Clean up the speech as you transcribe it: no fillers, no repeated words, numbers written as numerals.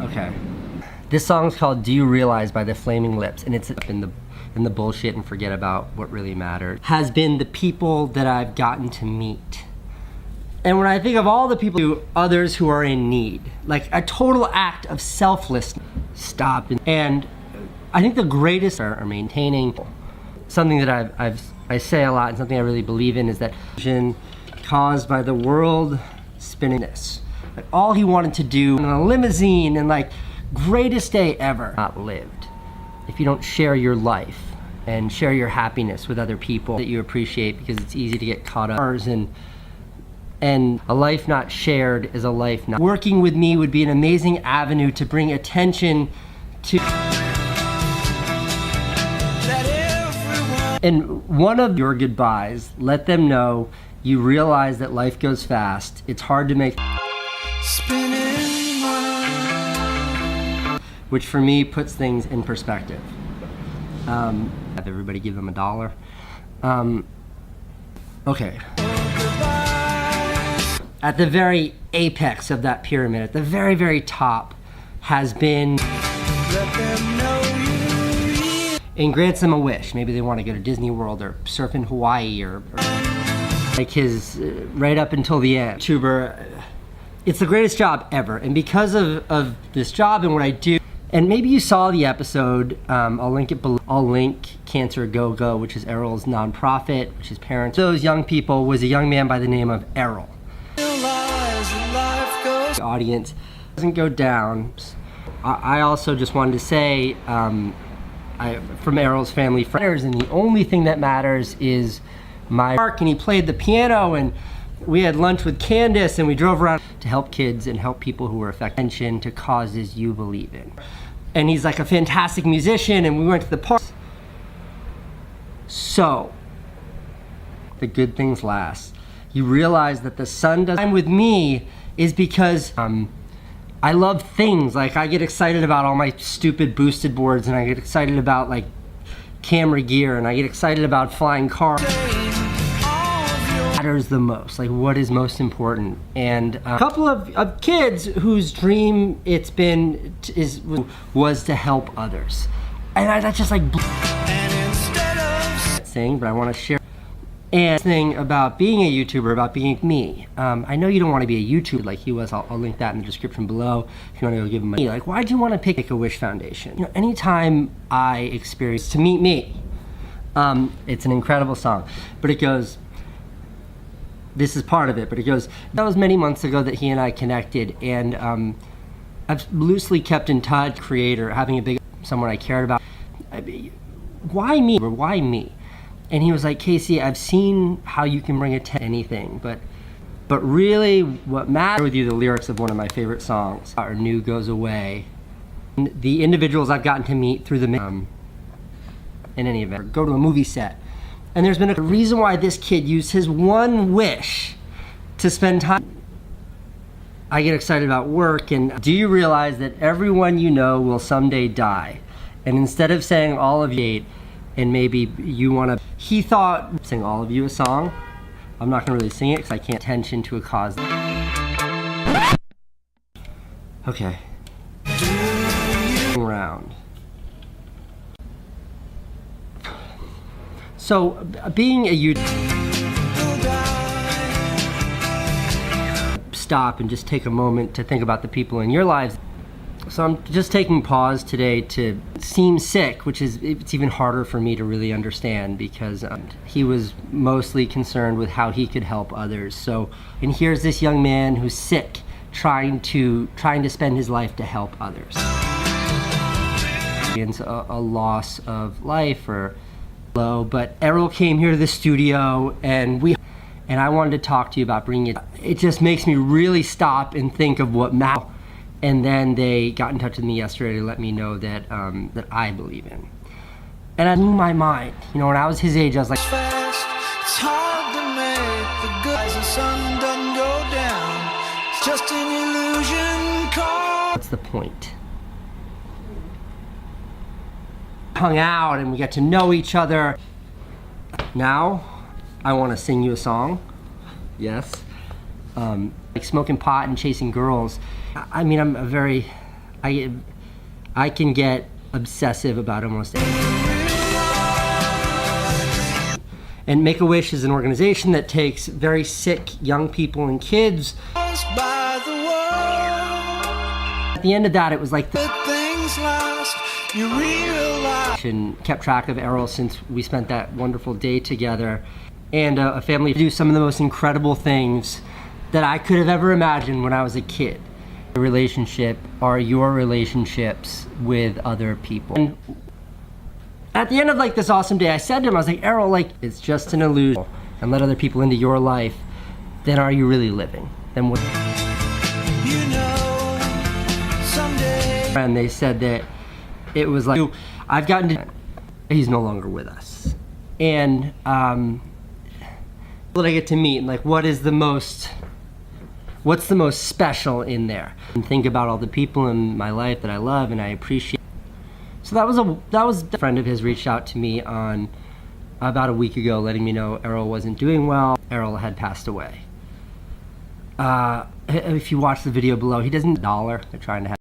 Okay. This song's called Do You Realize by the Flaming Lips, and it's in the bullshit and forget about what really matters. Has been the people that I've gotten to meet. And when I think of all the people, others who are in need, like a total act of selflessness, stop. And I think the greatest are maintaining something that I say a lot and something I really believe in is that vision caused by the world spinning this. Like all he wanted to do in a limousine and like greatest day ever not lived. If you don't share your life and share your happiness with other people that you appreciate, because it's easy to get caught up and a life not shared is a life not. Working with me would be an amazing avenue to bring attention to. And one of your goodbyes, let them know you realize that life goes fast. It's hard to make. Which for me puts things in perspective. Have everybody give them $1. Okay. At the very apex of that pyramid, at the very, very top, has been and grants them a wish. Maybe they want to go to Disney World or surf in Hawaii or like his right up until the end. YouTuber, it's the greatest job ever. And because of this job and what I do, and maybe you saw the episode, I'll link it below. I'll link Cancer Go Go, which is Errol's nonprofit, which is parents. Those young people was a young man by the name of Errol. The audience doesn't go down. I also just wanted to say, from Errol's family friends, and the only thing that matters is my work. And he played the piano, and we had lunch with Candace, and we drove around to help kids and help people who were affected. Attention to causes you believe in. And he's like a fantastic musician, and we went to the park. So, the good things last. You realize that the sun does time with me is because I love things. Like I get excited about all my stupid boosted boards, and I get excited about like camera gear, and I get excited about flying cars. Matters the most, like what is most important. And a couple of kids whose dream was to help others, and that's just like saying, but I want to share. And thing about being a YouTuber, about being me. I know you don't want to be a YouTuber like he was. I'll link that in the description below if you want to go give him money. Like, why do you want to pick Make-A-Wish Foundation? You know, anytime I experience to meet me, it's an incredible song. But it goes, this is part of it, but it goes, that was many months ago that he and I connected, and I've loosely kept in touch, creator, having a big, someone I cared about. Why me, or why me? And he was like, Casey, I've seen how you can bring attention to anything, but really what matters with you, the lyrics of one of my favorite songs, Our New Goes Away. The individuals I've gotten to meet through the, in any event, go to a movie set. And there's been a reason why this kid used his one wish to spend time. I get excited about work, and do you realize that everyone you know will someday die? And instead of saying all of you, and maybe you want to, he thought, sing all of you a song. I'm not gonna really sing it because I can't attention to a cause. Okay. Round. So, being a stop and just take a moment to think about the people in your lives. So I'm just taking pause today to seem sick, which is, it's even harder for me to really understand because he was mostly concerned with how he could help others. So, and here's this young man who's sick, trying to spend his life to help others. It's a loss of life or low, but Errol came here to the studio and I wanted to talk to you about bringing it. It just makes me really stop and think of what matters. And then they got in touch with me yesterday to let me know that that I believe in. And I blew my mind. You know, when I was his age, I was like, it's hard to make the good as the sun doesn't go down. It's just an illusion. What's the point? Hung out and we got to know each other. Now, I want to sing you a song. Yes. Like smoking pot and chasing girls. I mean, I I can get obsessive about almost anything. And Make-A-Wish is an organization that takes very sick young people and kids. At the end of that, it was like and kept track of Errol since we spent that wonderful day together, and a family to do some of the most incredible things that I could have ever imagined when I was a kid. The relationship are your relationships with other people. And at the end of like this awesome day, I said to him, I was like, Errol, like, it's just an illusion, and let other people into your life, then are you really living? Then what? You know, someday. And they said that it was like, I've gotten to, he's no longer with us. And what I get to meet, and like, what's the most special in there? And think about all the people in my life that I love and I appreciate. So that was a friend of his reached out to me on about a week ago, letting me know Errol wasn't doing well. Errol had passed away. If you watch the video below, he doesn't $1. They're trying to have.